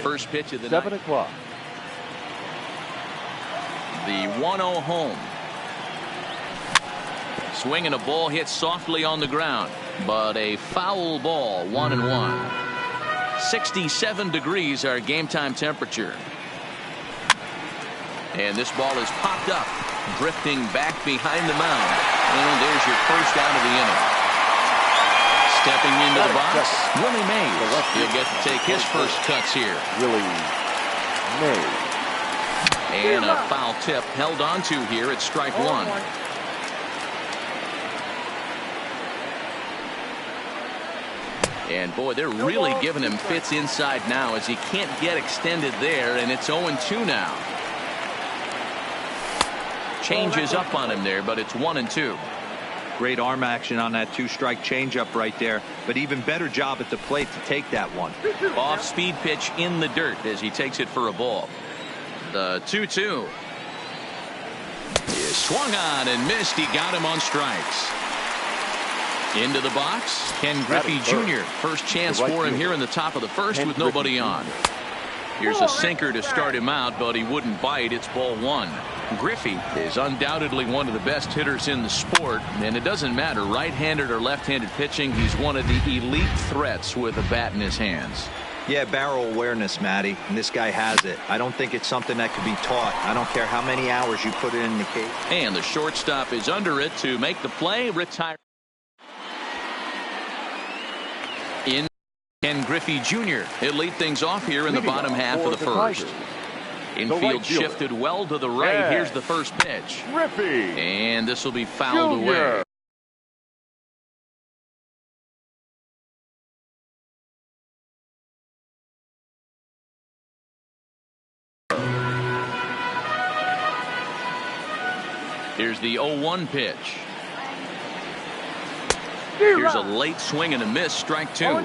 First pitch of the 7 night. o'clock. The 1-0 home. Swinging a ball hit softly on the ground, but a foul ball. 1-1. 67 degrees our game time temperature. And this ball is popped up, drifting back behind the mound. And there's your first out of the inning. Stepping into the box, Willie Mays. He'll get to take his first cuts here. Willie Mays. And a foul tip held on to here at strike one. And boy, they're really giving him fits inside now as he can't get extended there, and it's 0-2 now. Changes up on him there, but it's 1-2. Great arm action on that 2-strike changeup right there, but even better job at the plate to take that one. Off speed pitch in the dirt as he takes it for a ball. The 2-2 is swung on and missed. He got him on strikes. Into the box, Ken Griffey Jr. First chance for him here in the top of the first with nobody on. Here's a sinker to start him out, but he wouldn't bite. It's ball one. Griffey is undoubtedly one of the best hitters in the sport, and it doesn't matter right-handed or left-handed pitching. He's one of the elite threats with a bat in his hands. Yeah, barrel awareness, Matty, and this guy has it. I don't think it's something that could be taught. I don't care how many hours you put it in the cage. And the shortstop is under it to make the play. Retire. In Ken Griffey Jr. He'll lead things off here in the bottom half of the first. Infield shifted well to the right. Here's the first pitch. Griffey. And this will be fouled away. Here's the 0-1 pitch. Here's a late swing and a miss. Strike two.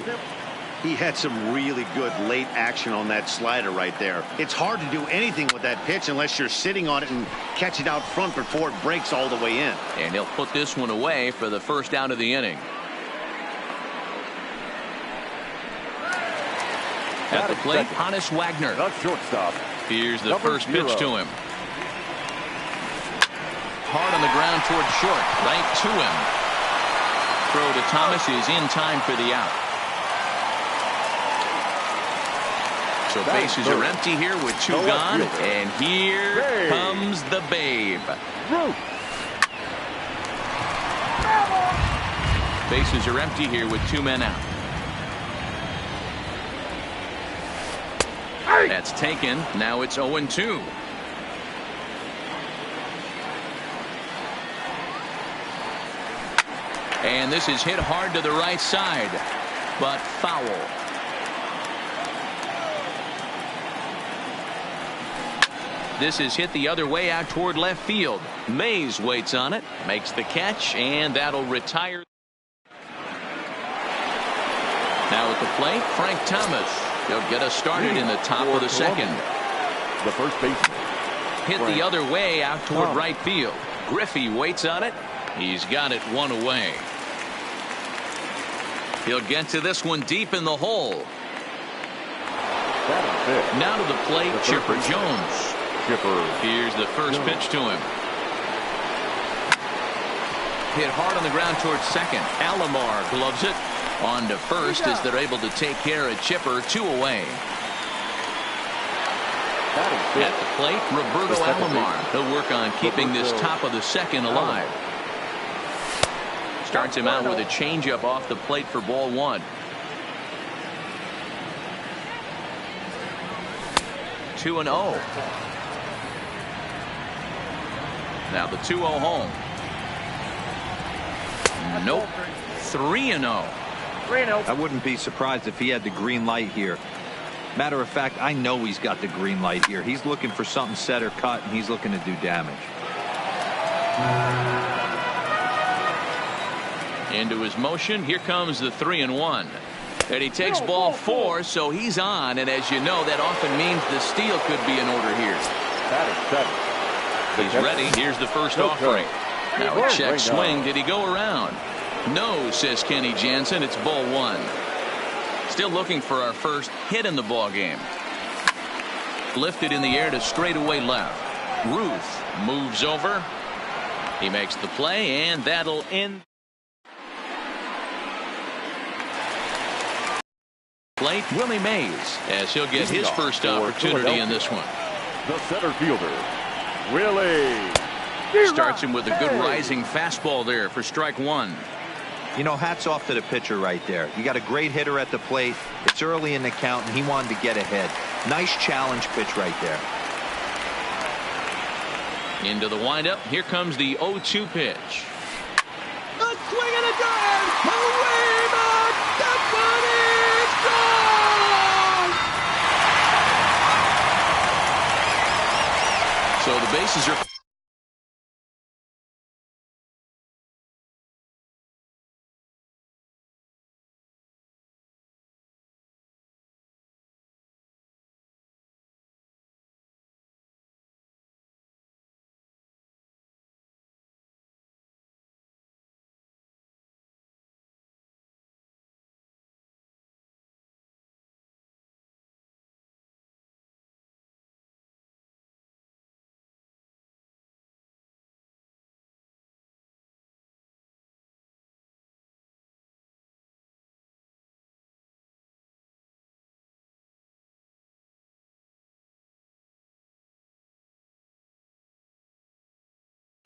He had some really good late action on that slider right there. It's hard to do anything with that pitch unless you're sitting on it and catch it out front before it breaks all the way in. And he'll put this one away for the first out of the inning. At the plate, Hannes Wagner. The shortstop. Here's the first pitch to him. Hard on the ground towards short. Right to him. Throw to Thomas is in time for the out. So bases are empty here with two gone. And here comes the Babe. Bases are empty here with two men out. That's taken. Now it's 0-2. And this is hit hard to the right side, but foul. This is hit the other way out toward left field. Mays waits on it, makes the catch, and that'll retire. Now at the plate, Frank Thomas. He'll get us started in the top of the second. The first baseman. Hit the other way out toward right field. Griffey waits on it. He's got it one away. He'll get to this one deep in the hole. Now to the plate, Chipper Jones. Here's the first pitch to him. Hit hard on the ground towards second. Alomar gloves it. On to first as they're able to take care of Chipper. Two away. At the plate, Roberto Alomar. He'll work on keeping this top of the second alive. Starts him out with a changeup off the plate for ball one. 2-0. Now the 2-0 home. Nope. 3-0. I wouldn't be surprised if he had the green light here. Matter of fact, I know he's got the green light here. He's looking for something set or cut, and he's looking to do damage. Into his motion. Here comes the 3-1. And he takes ball four, so he's on. And as you know, that often means the steal could be in order here. He's ready. Here's the first offering. Now a check swing. Did he go around? No, says Kenny Jansen. It's ball one. Still looking for our first hit in the ball game. Lifted in the air to straightaway left. Ruth moves over. He makes the play, and that'll end. Plate Willie Mays, as he'll get his first opportunity in this one. The center fielder, Willie. Starts him with a good rising fastball there for strike one. You know, hats off to the pitcher right there. You got a great hitter at the plate. It's early in the count, and he wanted to get ahead. Nice challenge pitch right there. Into the windup. Here comes the 0-2 pitch. A swing and a drive. Away back. That one is gone. So the bases are.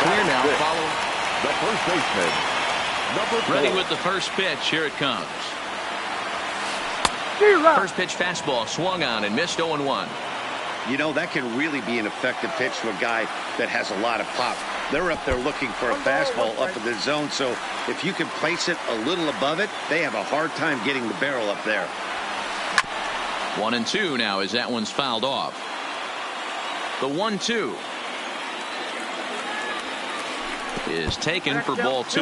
Clear now. Follow the first baseman, number 4. Ready with the first pitch. Here it comes. First pitch fastball swung on and missed 0-1. You know, that can really be an effective pitch to a guy that has a lot of pop. They're up there looking for a fastball up in the zone, so if you can place it a little above it, they have a hard time getting the barrel up there. 1-2 now as that one's fouled off. The 1-2 is taken for ball 2.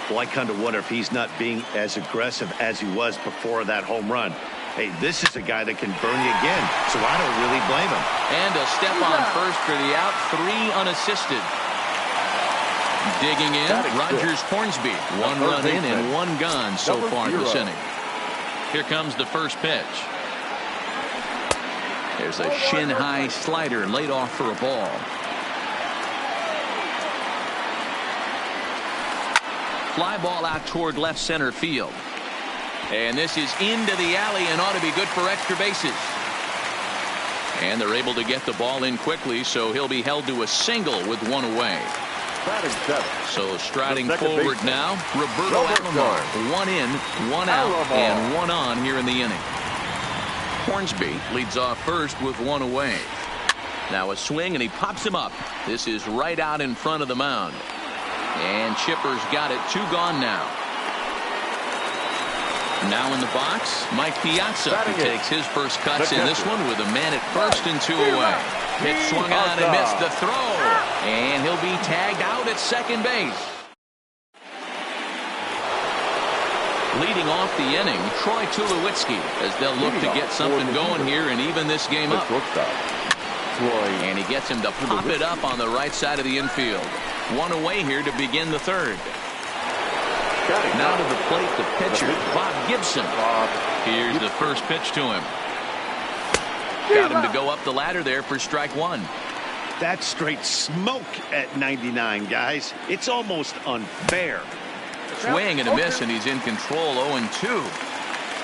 Well, I kind of wonder if he's not being as aggressive as he was before that home run. Hey, this is a guy that can burn you again, so I don't really blame him. And a step on first for the out, 3 unassisted. Digging in, Rogers Hornsby. 1 run in and 1 gone so far this inning. Here comes the first pitch. There's a shin-high slider laid off for a ball. Fly ball out toward left center field. And this is into the alley and ought to be good for extra bases. And they're able to get the ball in quickly, so he'll be held to a single with 1 away. So striding forward now, Roberto Alomar. 1 in, 1 out, and 1 on here in the inning. Hornsby leads off first with 1 away. Now a swing, and he pops him up. This is right out in front of the mound. And Chipper's got it. 2 gone now. Now in the box, Mike Piazza, who takes his first cuts in this one with a man at first and 2 away. Pitch swung on and missed the throw. And he'll be tagged out at second base. Leading off the inning, Troy Tulowitzki, as they'll look to get something going here and even this game up. And he gets him to pop it up on the right side of the infield. 1 away here to begin the 3rd. Now to the plate, the pitcher, Bob Gibson. Here's the first pitch to him. Got him to go up the ladder there for strike 1. That's straight smoke at 99, guys. It's almost unfair. Swing and a miss, and he's in control. 0-2.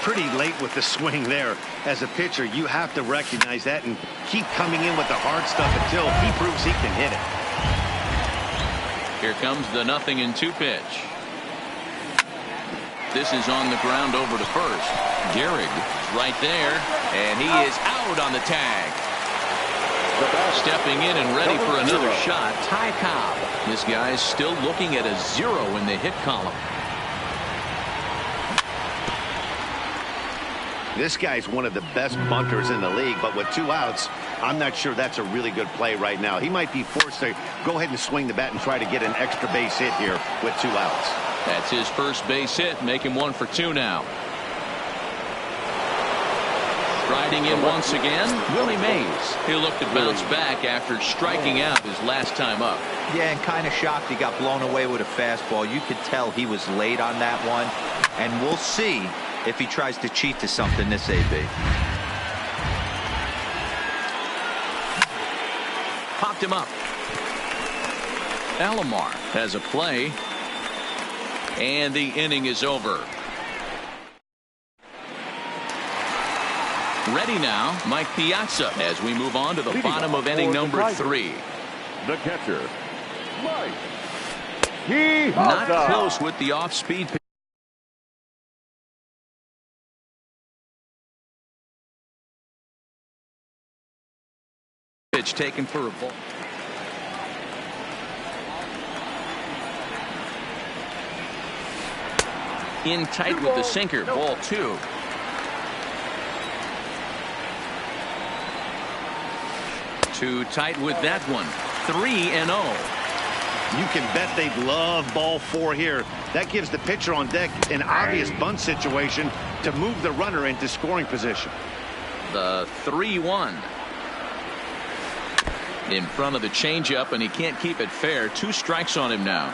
Pretty late with the swing there. As a pitcher, you have to recognize that and keep coming in with the hard stuff until he proves he can hit it. Here comes the 0-2 pitch. This is on the ground over to first. Gehrig right there, and he is out on the tag. Stepping in and ready for another shot, Ty Cobb. This guy's still looking at a 0 in the hit column. This guy's one of the best bunters in the league, but with 2 outs, I'm not sure that's a really good play right now. He might be forced to go ahead and swing the bat and try to get an extra base hit here with 2 outs. That's his first base hit, making 1 for 2 now. Striding in once again, Willie Mays. He'll look to bounce back after striking out his last time up. Yeah, and kind of shocked he got blown away with a fastball. You could tell he was late on that one. And we'll see if he tries to cheat to something this AB. picked him up. Alomar has a play. And the inning is over. Ready now, Mike Piazza, as we move on to the bottom of inning number 3. The catcher, Mike. Not close with the off-speed pitch taken for a ball. In tight with the sinker, ball 2. Too tight with that one. 3-0. You can bet they'd love ball 4 here. That gives the pitcher on deck an obvious bunt situation to move the runner into scoring position. The 3-1. In front of the changeup, and he can't keep it fair. 2 strikes on him now.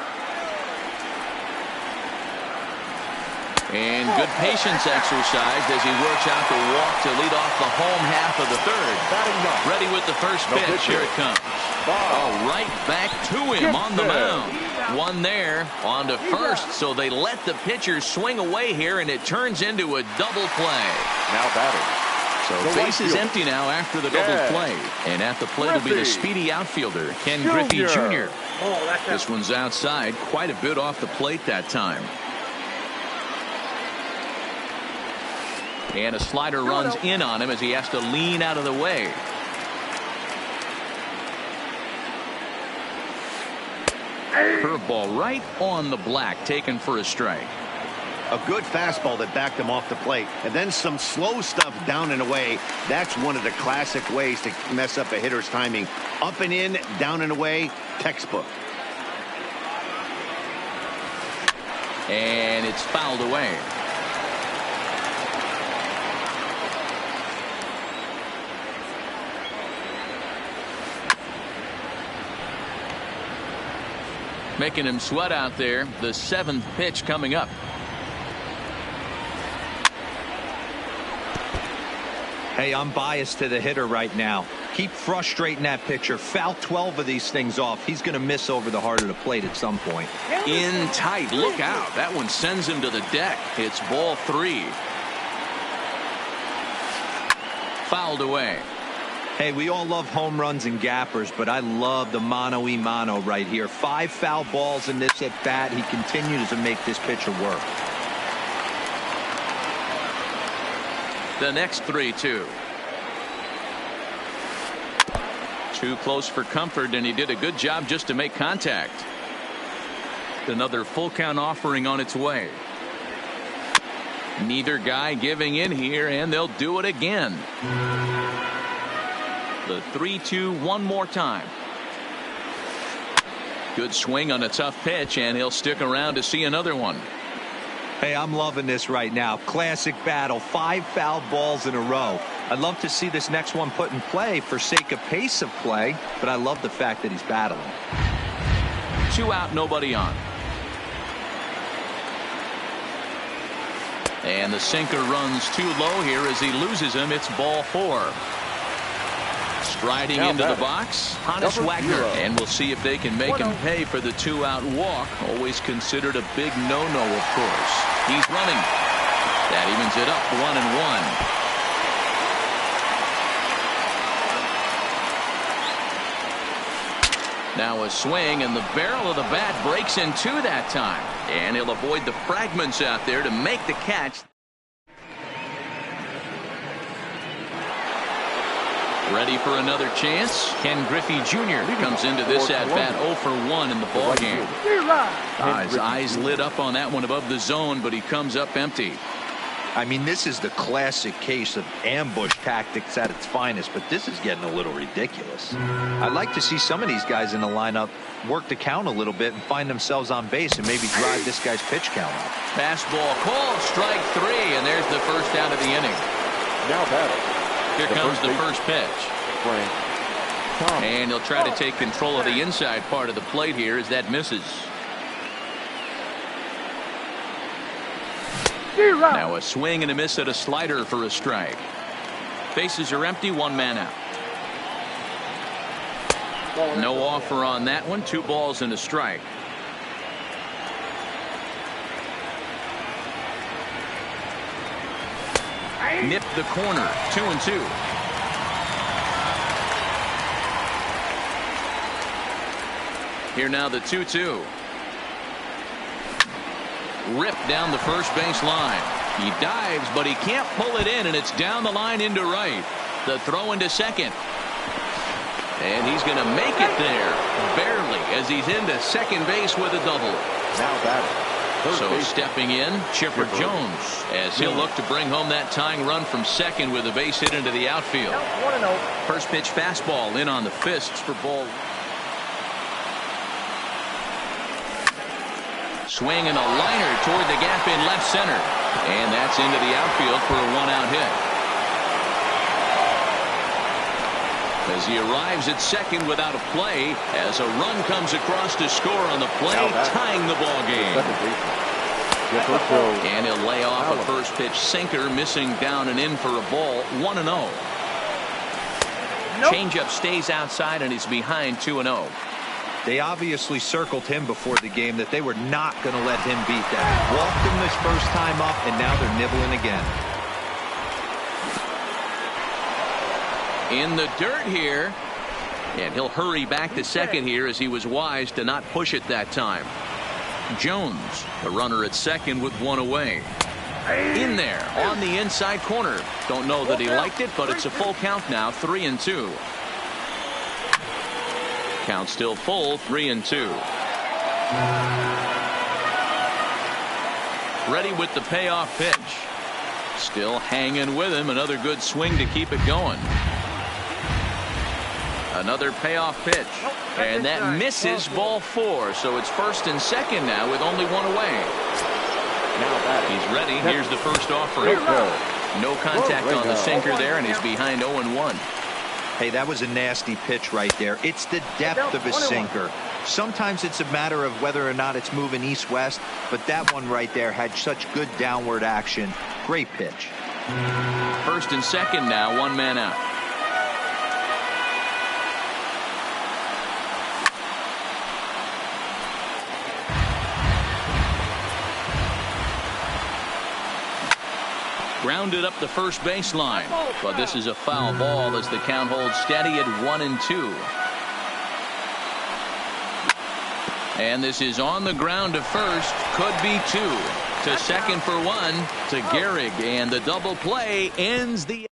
And good patience exercised as he works out the walk to lead off the home half of the 3rd. Ready with the first pitch. Here it comes. Oh, right back to him on the mound. One there on to first, so they let the pitcher swing away here, and it turns into a double play. Now batting. So base is empty now after the double play. And at the plate will be the speedy outfielder, Ken Griffey Jr. This one's outside, quite a bit off the plate that time. And a slider runs in on him as he has to lean out of the way. Curveball right on the black, taken for a strike. A good fastball that backed him off the plate, and then some slow stuff down and away. That's one of the classic ways to mess up a hitter's timing. Up and in, down and away, textbook. And it's fouled away. Making him sweat out there. The 7th pitch coming up. Hey, I'm biased to the hitter right now. Keep frustrating that pitcher. Foul 12 of these things off. He's going to miss over the heart of the plate at some point. In tight. Look out. That one sends him to the deck. It's ball 3. Fouled away. Hey, we all love home runs and gappers, but I love the mano-y-mano right here. 5 foul balls in this at bat. He continues to make this pitcher work. The next 3-2. Too close for comfort, and he did a good job just to make contact. Another full count offering on its way. Neither guy giving in here, and they'll do it again. The 3-2 one more time. Good swing on a tough pitch, and he'll stick around to see another one. Hey, I'm loving this right now. Classic battle. 5 foul balls in a row. I'd love to see this next one put in play for sake of pace of play, but I love the fact that he's battling. 2 out, nobody on. And the sinker runs too low here as he loses him. It's ball 4. Striding now into the box, Hannes Wagner. And we'll see if they can make him pay for the 2-out walk. Always considered a big no-no, of course. He's running. That evens it up, 1-1. Now a swing, and the barrel of the bat breaks in 2 that time. And he'll avoid the fragments out there to make the catch. Ready for another chance. Ken Griffey Jr. comes into this at-bat 0 for 1 in the ballgame. His eyes lit up on that one above the zone, but he comes up empty. I mean, this is the classic case of ambush tactics at its finest, but this is getting a little ridiculous. I'd like to see some of these guys in the lineup work the count a little bit and find themselves on base and maybe drive this guy's pitch count up. Fastball called, strike 3, and there's the first out of the inning. Now batting. Here comes the first pitch. And he'll try to take control of the inside part of the plate here as that misses. Now a swing and a miss at a slider for a strike. Bases are empty, 1 man out. No offer on that one. 2 balls and a strike. Nipped the corner. 2-2. Here now the 2-2. Ripped down the first base line. He dives, but he can't pull it in, and it's down the line into right. The throw into second. And he's going to make it there, barely, as he's into second base with a double. Now batting. So stepping in, Chipper Jones, as he'll look to bring home that tying run from second with a base hit into the outfield. First pitch fastball in on the fists for ball. Swing and a liner toward the gap in left center. And that's into the outfield for a 1-out hit. As he arrives at second without a play, as a run comes across to score on the play, tying the ball game. And he'll lay off a first pitch sinker, missing down and in for a ball. 1-0. Changeup stays outside and he's behind 2-0. They obviously circled him before the game that they were not going to let him beat that. Walked him this first time up, and now they're nibbling again. In the dirt here, and he'll hurry back to second here as he was wise to not push it that time. Jones, the runner at second with 1 away. In there on the inside corner. Don't know that he liked it, but it's a full count now. 3-2. Count still full. 3-2. Ready with the payoff pitch. Still hanging with him. Another good swing to keep it going. Another payoff pitch, and that misses ball 4. So it's first and second now with only 1 away. He's ready. Here's the first offering. No contact on the sinker there, and he's behind 0-1. Hey, that was a nasty pitch right there. It's the depth of a sinker. Sometimes it's a matter of whether or not it's moving east-west, but that one right there had such good downward action. Great pitch. First and second now, 1 man out. Grounded up the first baseline, but this is a foul ball as the count holds steady at 1-2. And this is on the ground to first, could be 2. To second for 1 to Gehrig, and the double play ends the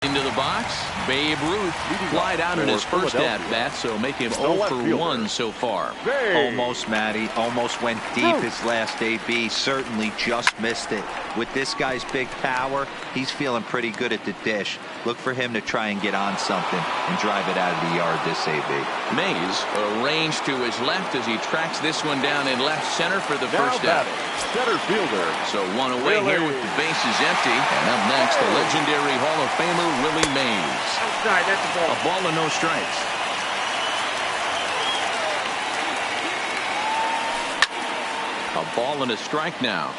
into the box. Babe Ruth flied out in his first at bat, so make him 0 for 1 so far. Almost, Matty. Almost went deep his last AB. Certainly just missed it. With this guy's big power, he's feeling pretty good at the dish. Look for him to try and get on something and drive it out of the yard this AB. Mays arranged to his left as he tracks this one down in left center for the first out. Center fielder. So 1 away here with the bases empty. And up next, the legendary Hall of Famer Willie Mays. Outside, that's a ball. A ball and no strikes. A ball and a strike now.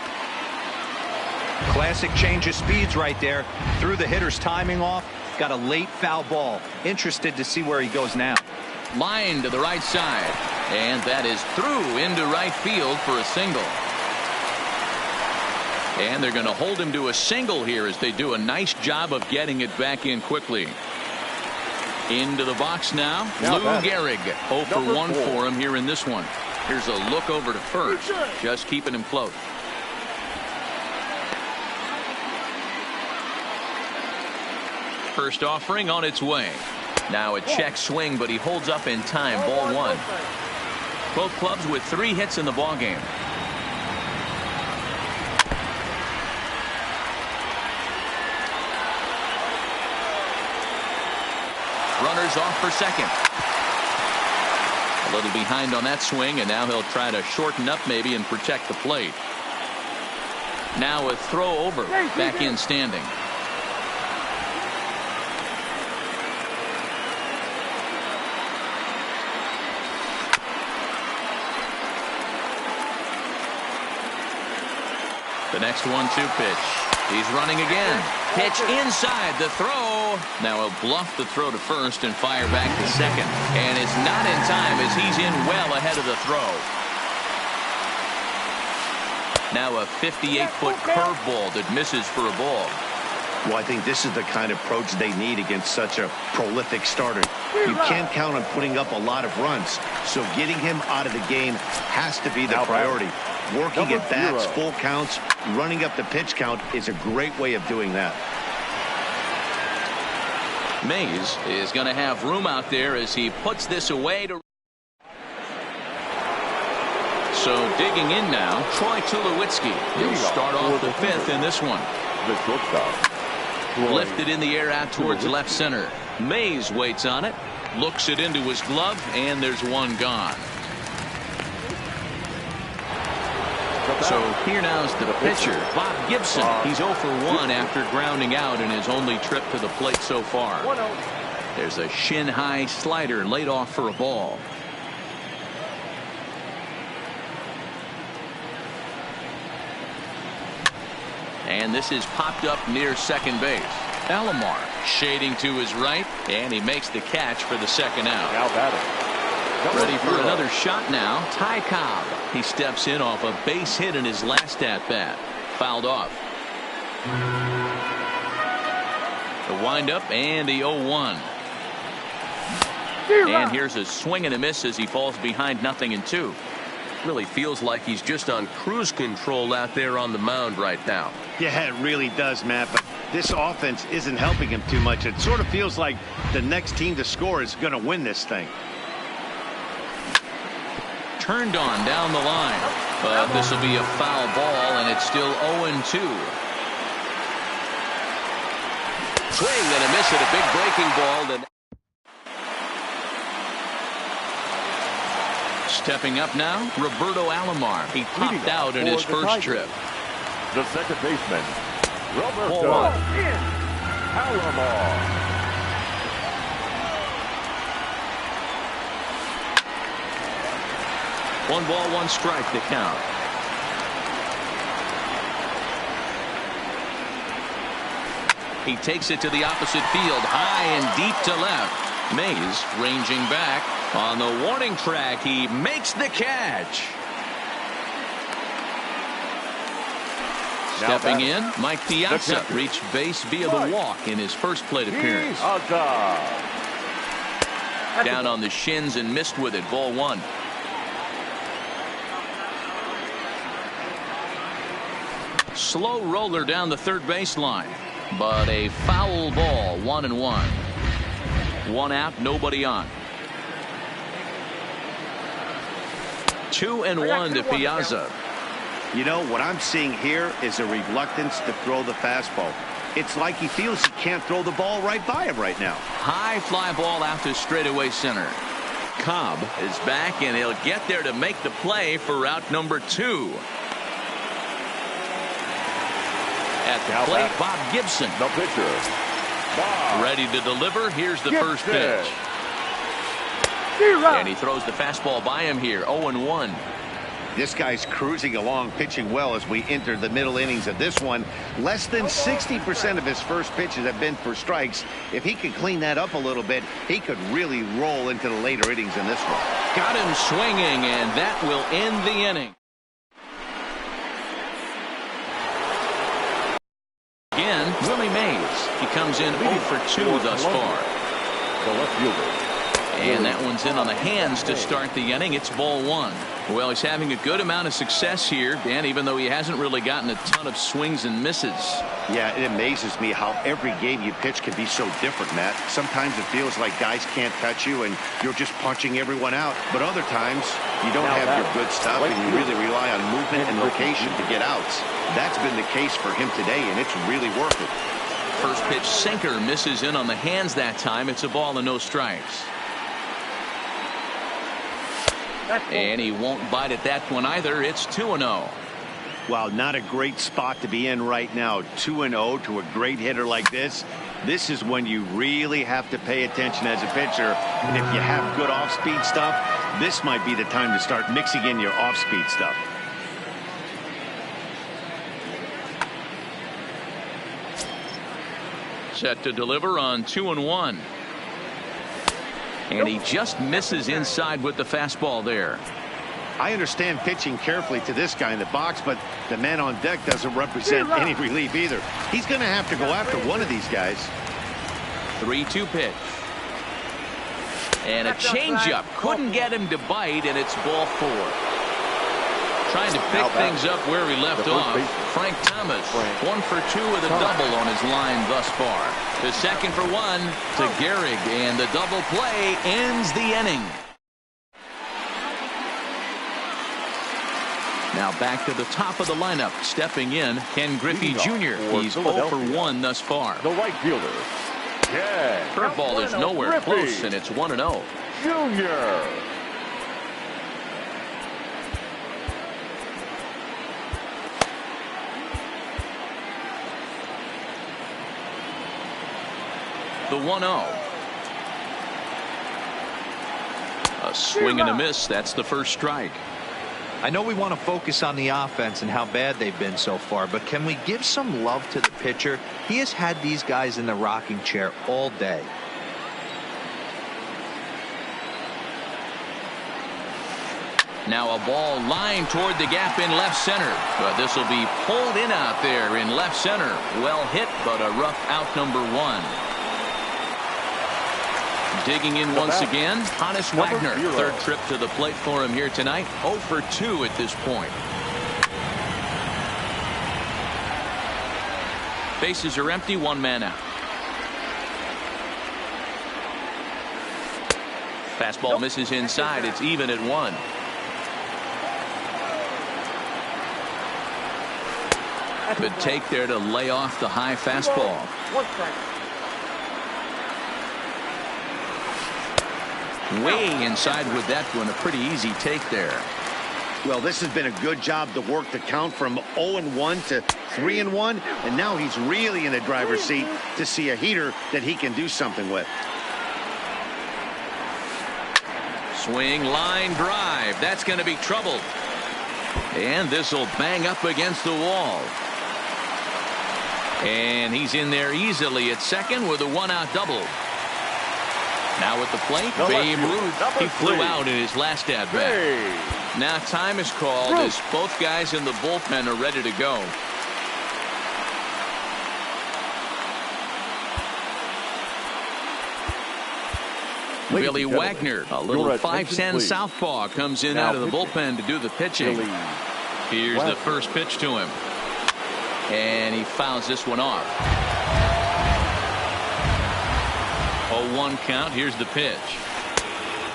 Classic change of speeds right there. Threw the hitter's timing off. Got a late foul ball. Interested to see where he goes now. Line to the right side. And that is through into right field for a single. And they're going to hold him to a single here as they do a nice job of getting it back in quickly. Into the box now. Lou Gehrig. 0 for 1 for him here in this one. Here's a look over to first. Just keeping him close. First offering on its way. Now a check swing, but he holds up in time. Ball 1. Both clubs with 3 hits in the ball game. Runners off for second. A little behind on that swing, and now he'll try to shorten up maybe and protect the plate. Now a throw over, back in standing. The next 1-2 pitch. He's running again. Pitch inside. The throw throw. Now he'll bluff the throw to first and fire back to second. And it's not in time as he's in well ahead of the throw. Now a 58-foot curveball that misses for a ball. Well, I think this is the kind of approach they need against such a prolific starter. You can't count on putting up a lot of runs, so getting him out of the game has to be the priority. Working at bats, full counts, running up the pitch count is a great way of doing that. Mays is going to have room out there as he puts this away to. So digging in now, Troy Tulowitzki. He'll start off the fifth in this one. The shortstop. Lifted in the air out towards left center. Mays waits on it, looks it into his glove, and there's one gone. So here now's the pitcher, Bob Gibson. He's 0 for 1 after grounding out in his only trip to the plate so far. There's a shin-high slider laid off for a ball. And this is popped up near second base. Alomar shading to his right, and he makes the catch for the second out. Now batting. Ready for another shot now. Ty Cobb. He steps in off a base hit in his last at-bat. Fouled off. The windup and the 0-1. And here's a swing and a miss as he falls behind 0-2. Really feels like he's just on cruise control out there on the mound right now. Yeah, it really does, Matt. But this offense isn't helping him too much. It sort of feels like the next team to score is going to win this thing. Turned on down the line, but this will be a foul ball, and it's still 0-2. Swing and a miss at a big breaking ball. Stepping up now, Roberto Alomar. He popped out in his first trip. The second baseman, Roberto Alomar. One ball, one strike to count. He takes it to the opposite field, high and deep to left. Mays ranging back on the warning track. He makes the catch. Stepping in, Mike Piazza reached base via the walk in his first plate appearance. Down on the shins and missed with it. Ball one. Slow roller down the third baseline, but a foul ball. 1-1. One out, nobody on. 2-1 to Piazza. You know, what I'm seeing here is a reluctance to throw the fastball. It's like he feels he can't throw the ball right by him right now. High fly ball out to straightaway center. Cobb is back, and he'll get there to make the play for route number 2. At the plate, Bob Gibson. The pitcher, Bob. Ready to deliver. Here's the first pitch. And he throws the fastball by him here. 0-1. This guy's cruising along, pitching well as we enter the middle innings of this one. Less than 60% of his first pitches have been for strikes. If he could clean that up a little bit, he could really roll into the later innings in this one. Got him swinging, and that will end the inning. Again, Willie Mays. He comes in 0 for 2 thus far. The left fielder. And that one's in on the hands to start the inning. It's ball one. Well, he's having a good amount of success here, Dan, even though he hasn't really gotten a ton of swings and misses. Yeah, it amazes me how every game you pitch can be so different, Matt. Sometimes it feels like guys can't touch you and you're just punching everyone out. But other times you don't have your good stuff and you really rely on movement and location to get outs. That's been the case for him today, and it's really worth it. First pitch sinker misses in on the hands that time. It's a ball and no strikes. And he won't bite at that one either. It's 2-0. Well, not a great spot to be in right now. 2-0 to a great hitter like this. This is when you really have to pay attention as a pitcher. And if you have good off-speed stuff, this might be the time to start mixing in your off-speed stuff. Set to deliver on 2-1. And he just misses inside with the fastball there. I understand pitching carefully to this guy in the box, but the man on deck doesn't represent any relief either. He's going to have to go after one of these guys. 3-2 pitch. And a changeup. Couldn't get him to bite, and it's ball 4. Trying to pick things up where he left off. Frank Thomas, 1 for 2 with a double on his line thus far. The second for 1 to Gehrig, and the double play ends the inning. Now back to the top of the lineup. Stepping in, Ken Griffey Jr. He's 0 for 1 thus far. The right fielder. Curveball is nowhere close, and it's 1-0. Junior. The 1-0. A swing and a miss. That's the first strike. I know we want to focus on the offense and how bad they've been so far, but can we give some love to the pitcher? He has had these guys in the rocking chair all day. Now a ball lined toward the gap in left center, but this will be pulled in out there in left center. Well hit, but a rough out, number 1. Digging in once again, Hannes Wagner. Third trip to the plate for him here tonight. 0 for 2 at this point. Bases are empty, 1 man out. Fastball misses inside. It's even at 1. Good take there to lay off the high fastball. 1 strike. Way inside with that one. A pretty easy take there. Well, this has been a good job to work the count from 0-1 to 3-1, and now he's really in the driver's seat to see a heater that he can do something with. Swing, line drive. That's going to be trouble. And this will bang up against the wall. And he's in there easily at second with a 1-out double. Now at the plate, Babe Ruth. He flew out in his last at-bat. Now time is called as both guys in the bullpen are ready to go. Billy Wagner, a little 5'10" southpaw, comes in out of the bullpen to do the pitching. Here's the first pitch to him. And he fouls this one off. 0-1 count. Here's the pitch.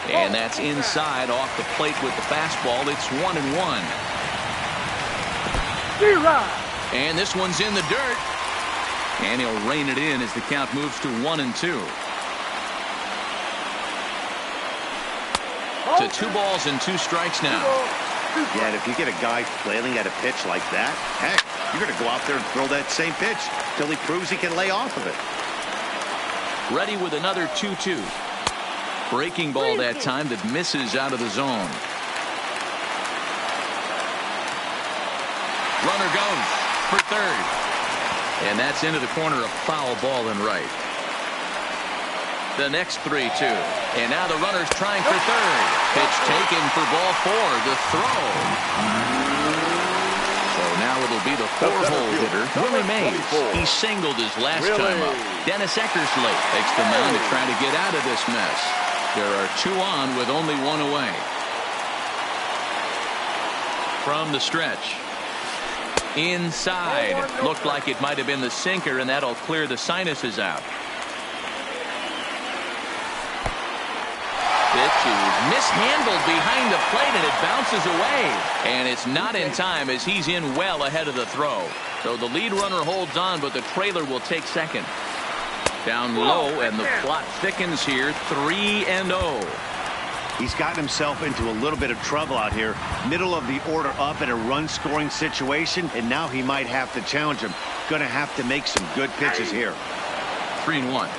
And that's inside off the plate with the fastball. It's 1-1. And this one's in the dirt. And he'll rein it in as the count moves to 1-2. To 2 balls and 2 strikes now. Yeah, and if you get a guy flailing at a pitch like that, heck, you're going to go out there and throw that same pitch till he proves he can lay off of it. Ready with another 2-2. Breaking ball that time that misses out of the zone. Runner goes for third. And that's into the corner, a foul ball and right. The next 3-2. And now the runner's trying for third. Pitch taken for ball 4. The throw. So now it'll be the 4-hole hitter, Willie Mays. He singled his last time up. Dennis Eckersley takes the mound to try to get out of this mess. There are 2 on with only 1 away. From the stretch. Inside. Looked like it might have been the sinker, and that'll clear the sinuses out. Pitch is mishandled behind the plate, and it bounces away. And it's not in time as he's in well ahead of the throw. So the lead runner holds on, but the trailer will take second. Down low, and the plot thickens here. 3-0. He's gotten himself into a little bit of trouble out here. Middle of the order up in a run-scoring situation, and now he might have to challenge him. Going to have to make some good pitches here. 3-1.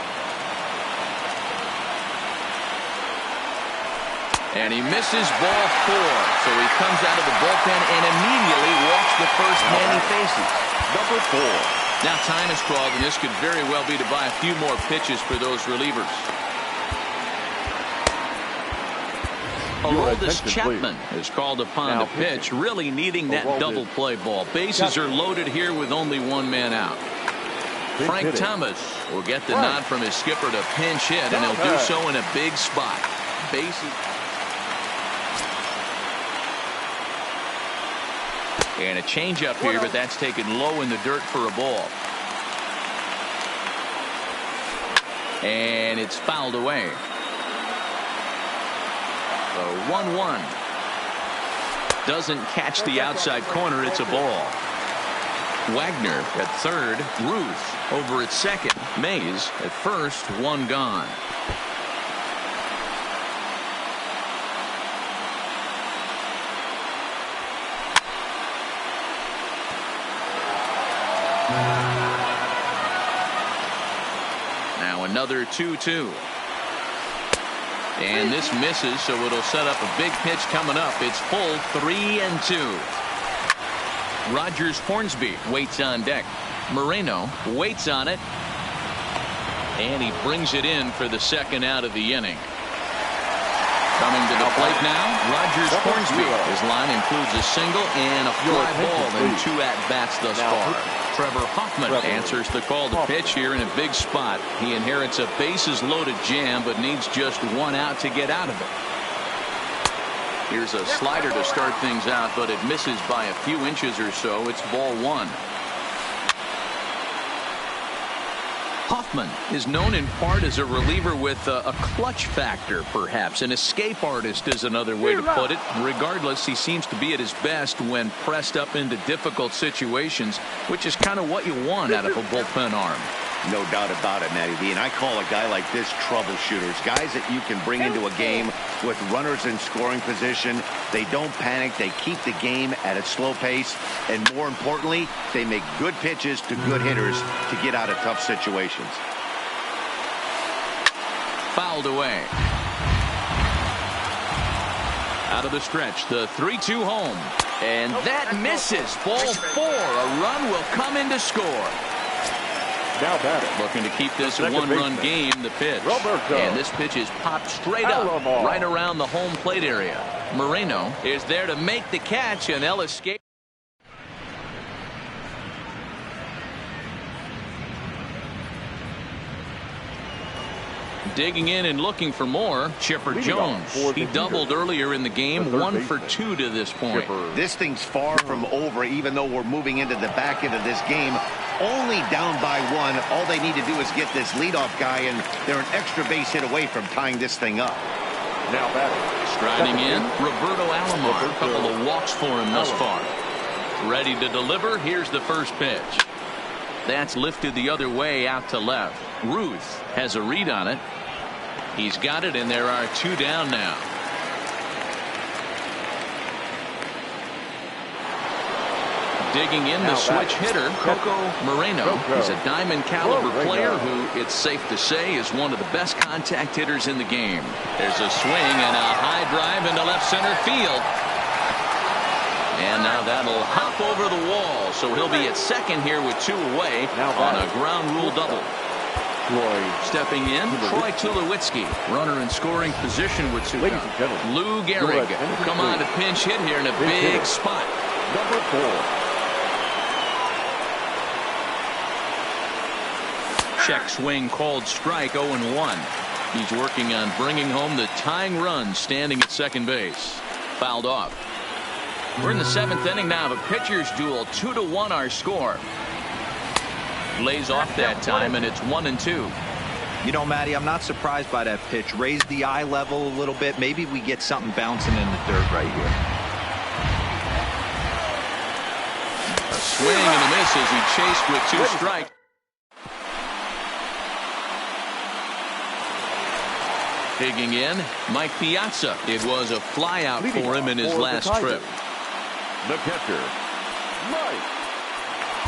And he misses ball 4. So he comes out of the bullpen and immediately walks the first man he faces. Number 4. Now time is called, and this could very well be to buy a few more pitches for those relievers. Aroldis Chapman is called upon to pitch, really needing that double play ball. Bases are loaded here with only one man out. Frank Thomas will get the nod from his skipper to pinch hit, and he'll do so in a big spot. Bases. And a changeup here, but that's taken low in the dirt for a ball. And it's fouled away. So 1-1. Doesn't catch the outside corner. It's a ball. Wagner at third. Ruth over at second. Mays at first. One gone. Now another 2-2. And this misses, so it'll set up a big pitch coming up. It's full 3-2. Rogers Hornsby waits on deck. Moreno waits on it. And he brings it in for the second out of the inning. Coming to the plate now, Rogers Hornsby. His line includes a single and a fly ball and 2 at-bats thus far. Trevor Hoffman answers the call to pitch here in a big spot. He inherits a bases-loaded jam, but needs just 1 out to get out of it. Here's a slider to start things out, but it misses by a few inches or so. It's ball 1. Hoffman is known in part as a reliever with a clutch factor, perhaps. An escape artist is another way to put it. Regardless, he seems to be at his best when pressed up into difficult situations, which is kind of what you want out of a bullpen arm. No doubt about it, Matty V. And I call a guy like this troubleshooters. Guys that you can bring into a game with runners in scoring position. They don't panic. They keep the game at a slow pace. And more importantly, they make good pitches to good hitters to get out of tough situations. Fouled away. Out of the stretch, the 3-2 home. And that misses. Ball 4. A run will come in to score. Now batting. Looking to keep this a one-run game, the pitch. And this pitch is popped straight up, right around the home plate area. Moreno is there to make the catch, and they'll escape. Digging in and looking for more, Chipper Jones. He doubled earlier in the game, 1 for 2 to this point. This thing's far from over, even though we're moving into the back end of this game. Only down by 1. All they need to do is get this leadoff guy, and they're an extra base hit away from tying this thing up. Now batting. Striding in, Roberto Alomar. A couple of walks for him thus far. Ready to deliver. Here's the first pitch. That's lifted the other way out to left. Ruth has a read on it. He's got it, and there are 2 down now. Digging in, the switch hitter, Coco Moreno. He's a diamond caliber player who, it's safe to say, is one of the best contact hitters in the game. There's a swing and a high drive into left center field. And now that'll hop over the wall, so he'll be at second here with 2 away on a ground rule double. Stepping in, Troy Tulowitzki, runner in scoring position with 2 down. Lou Gehrig will come on to pinch hit here in a big spot. Number 4. Check swing called strike, 0-1. He's working on bringing home the tying run, standing at second base. Fouled off. We're in the 7th inning now of a pitcher's duel. 2-1 our score. Lays off that time, and it's 1-2. You know, Matty, I'm not surprised by that pitch. Raise the eye level a little bit. Maybe we get something bouncing in the dirt right here. A swing and a miss as he chased with 2 strikes. Digging in, Mike Piazza. It was a flyout for him in his last trip. The catcher, Mike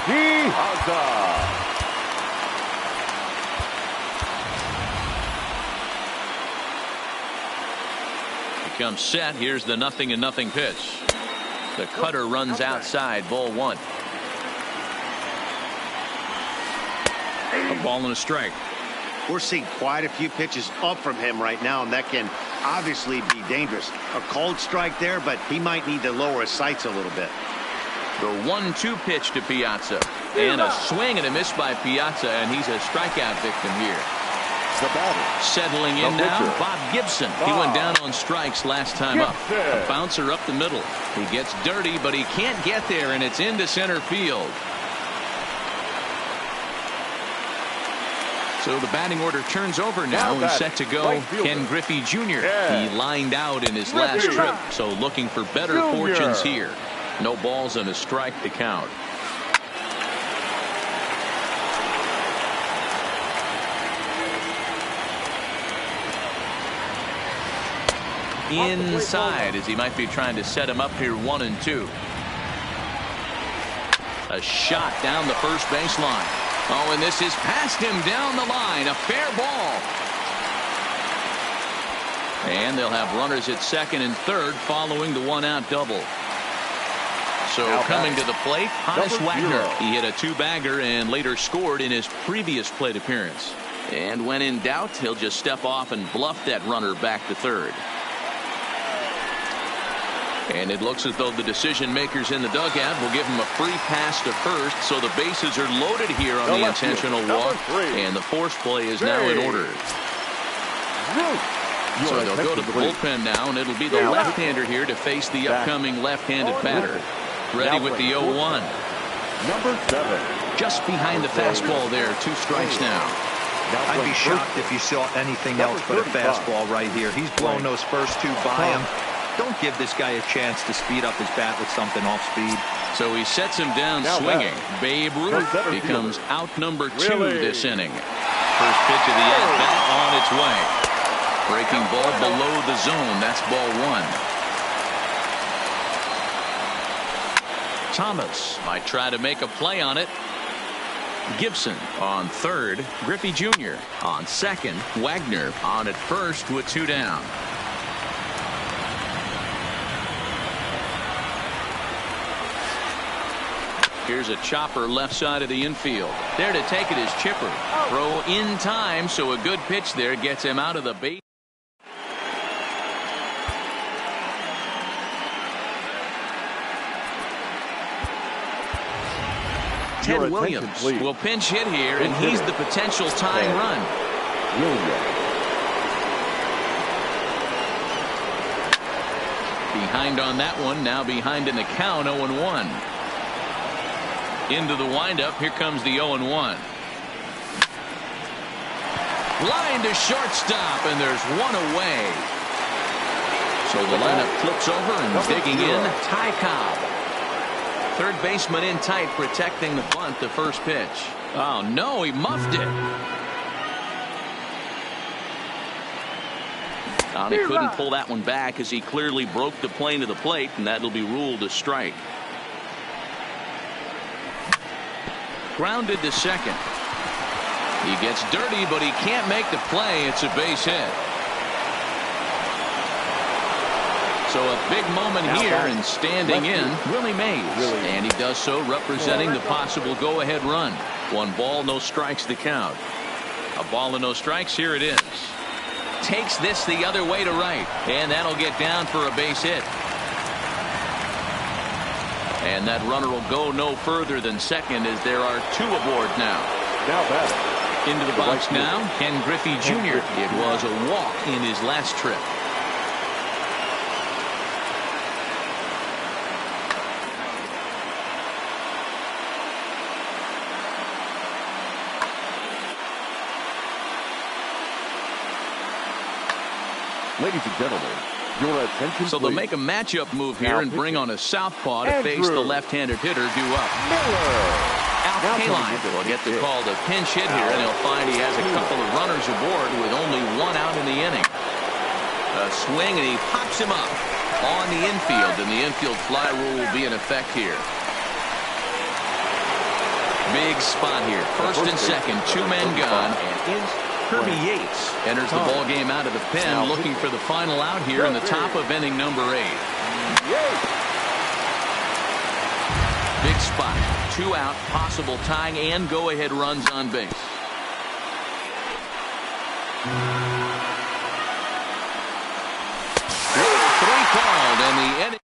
Piazza. Comes set. Here's the 0-0 pitch. The cutter runs outside. Ball 1. A ball and a strike. We're seeing quite a few pitches up from him right now, and that can obviously be dangerous. A cold strike there, but he might need to lower his sights a little bit. The 1-2 pitch to Piazza. And a swing and a miss by Piazza, and he's a strikeout victim here. The batter. Settling in The now, pitcher. Bob Gibson. He went down on strikes last time up. A bouncer up the middle. He gets dirty, but he can't get there, and it's into center field. So the batting order turns over now and set to go. Right fielder. Ken Griffey Jr. Yeah. He lined out in his last trip, so looking for better fortunes here. No balls and a strike to count. Inside, as he might be trying to set him up here 1-2. A shot down the first baseline. Oh, and this is past him down the line. A fair ball. And they'll have runners at second and third following the one-out double. So Now coming to the plate, Hannes number Wagner. 0. He hit a two-bagger and later scored in his previous plate appearance. And when in doubt, he'll just step off and bluff that runner back to third. And it looks as though the decision makers in the dugout will give him a free pass to first, so the bases are loaded here on the left field, intentional number walk, 3. and the force play is now in order. So they'll go to the bullpen now, and it'll be the left-hander here to face the upcoming left-handed batter. Ready with the 0-1. Number 7. Just behind the fastball there. 2 strikes now. I'd be shocked if you saw anything else but a fastball right here. He's blown those first 2 by him. Don't give this guy a chance to speed up his bat with something off speed. So he sets him down Now swinging. back. Babe Ruth The center becomes fielder. out number 2 Really? this inning. First pitch of the at-bat on its way. Breaking ball below the zone. That's ball 1. Thomas might try to make a play on it. Gibson on third. Griffey Jr. on second. Wagner on at first with 2 down. Here's a chopper left side of the infield. There to take it is Chipper. Throw in time, so a good pitch there gets him out of the base. Ted Williams will pinch hit here, and he's the potential tying run. Behind on that one, now behind in the count, 0-1. Into the windup, here comes the 0-1. Line to shortstop, and there's one away. So the lineup flips over and digging in, Ty Cobb. Third baseman in tight, protecting the bunt, the first pitch. Oh, no, he muffed it. He couldn't pull that one back as he clearly broke the plane of the plate, and that'll be ruled a strike. Grounded to second. He gets dirty, but he can't make the play. It's a base hit. So a big moment here, and standing in, Willie Mays. And he does so representing the possible go-ahead run. 1 ball, no strikes to count. A ball and no strikes, here it is. Takes this the other way to right, and that'll get down for a base hit. And that runner will go no further than second as there are 2 aboard now. Now batter. Into the box now, Ken Griffey Jr. It was a walk in his last trip. Ladies and gentlemen, your attention. So they'll make a matchup move here and bring on a southpaw to face the left-handed hitter due up. Al Kaline will get the call to pinch hit here, and he'll find he has a couple of runners aboard with only 1 out in the inning. A swing, and he pops him up on the infield, and the infield fly rule will be in effect here. Big spot here. First and second, 2-men gun, and Kirby Yates enters the ball game out of the pen, looking for the final out here in the top of inning number 8. Big spot. 2 out, possible tying and go-ahead runs on base. Three called, and the end.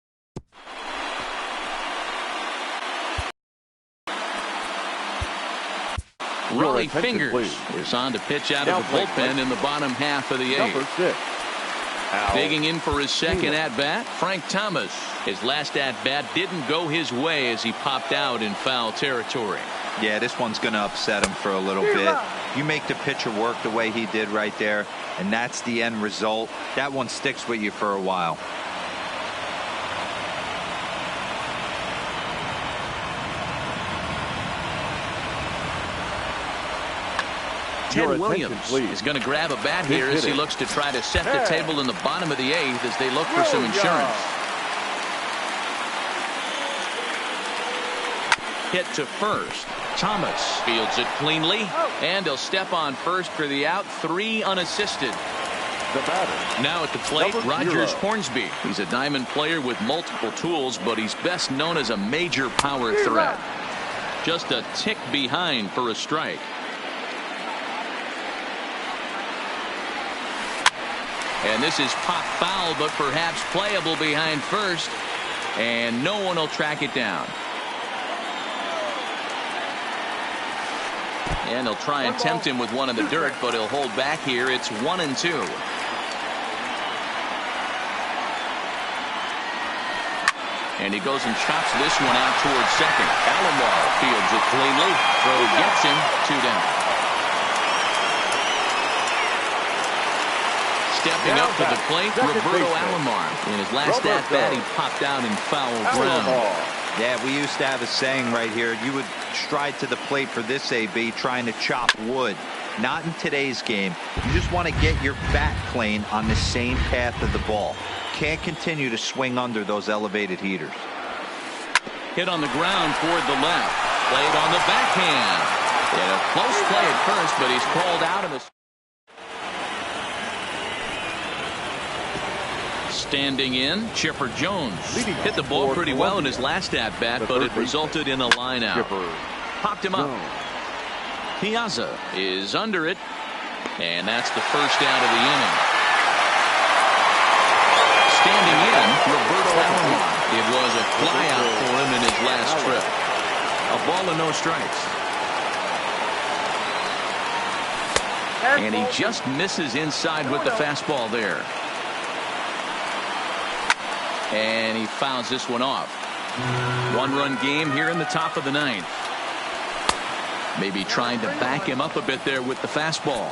Rolly Fingers is on to pitch out of the bullpen in the bottom half of the eighth. Number 6. Digging in for his second at-bat, Frank Thomas. His last at-bat didn't go his way as he popped out in foul territory. Yeah, this one's going to upset him for a little bit. You make the pitcher work the way he did right there, and that's the end result. That one sticks with you for a while. Ted Williams is going to grab a bat here as he looks to try to set the table in the bottom of the eighth as they look for some insurance. Hit to first. Thomas fields it cleanly, and he'll step on first for the out. 3 unassisted. The batter. Now at the plate, Rogers Hornsby. He's a diamond player with multiple tools, but he's best known as a major power threat. Just a tick behind for a strike. And this is pop foul, but perhaps playable behind first. And no one will track it down. And he'll try and tempt him with one in the dirt, but he'll hold back here. It's 1-2. And he goes and chops this one out towards second. Alomar fields it cleanly. Throw gets him. 2 down. Stepping up to the plate, Roberto Alomar. In his last at-bat, he popped out in foul ground. Yeah, we used to have a saying right here. You would stride to the plate for this AB trying to chop wood. Not in today's game. You just want to get your bat plane on the same path of the ball. Can't continue to swing under those elevated heaters. Hit on the ground toward the left. Played on the backhand. And a close play at first, but he's called out of the... Standing in, Chipper Jones hit the ball pretty well in his last at-bat, but it resulted in a line-out. Popped him up. Piazza is under it, and that's the first out of the inning. Standing in, Roberto Alomar. It was a fly-out for him in his last trip. A ball and no strikes. And he just misses inside with the fastball there. And he fouls this one off. 1-run game here in the top of the ninth. Maybe trying to back him up a bit there with the fastball.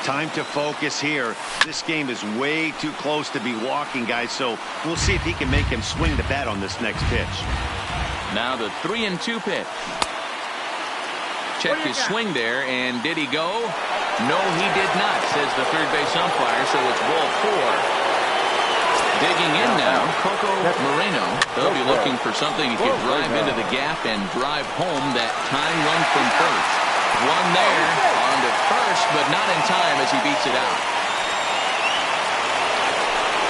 Time to focus here. This game is way too close to be walking, guys, so we'll see if he can make him swing the bat on this next pitch. Now the 3-2 pitch. Checked his swing there, and did he go? No, he did not, says the third base umpire, so it's ball 4. Digging in now, Coco Moreno. They'll be looking for something he could drive into the gap and drive home that tying run from first. One there, on to first, but not in time as he beats it out.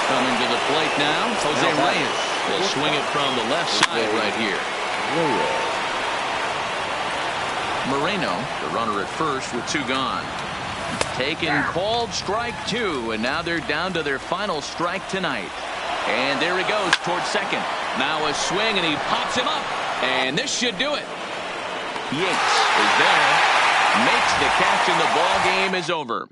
Coming to the plate now, Jose Reyes will swing it from the left side right here. Moreno, the runner at first with 2 gone. Taken, called, strike 2, and now they're down to their final strike tonight. And there he goes towards second. Now a swing, and he pops him up, and this should do it. Yates is there, makes the catch, and the ball game is over.